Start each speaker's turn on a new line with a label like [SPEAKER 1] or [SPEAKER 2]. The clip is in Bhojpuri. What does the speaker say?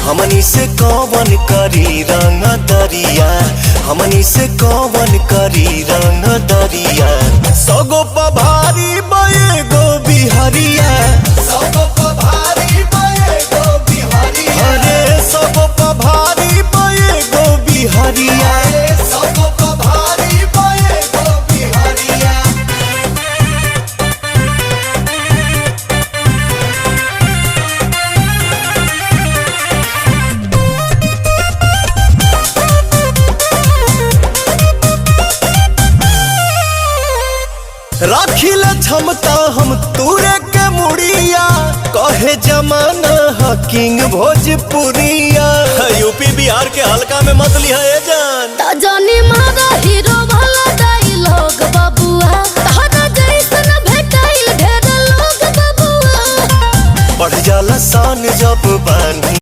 [SPEAKER 1] हमनी से कौन करी रंग दरिया, हमनी से कौन करी रंग दरिया। सगो पभारी बये गो बिहरिया, सगो पभारी बये गो बिहरिया, अरे सगो पभारी बये गो बिहरिया, सगो पभारी बये गो बिहरिया। राखिल क्षमता हम तूरे के मुड़िया, कहे जमाना किंग भोजपुरिया। यूपी बिहार के हल्का में मत लिया ए जान,
[SPEAKER 2] जानी मारा हीरो भला डायलॉग बबुआ, तारा जैसन भेटाइल ढेर लोग बबुआ।
[SPEAKER 1] बढ़ जाला शान जब बानी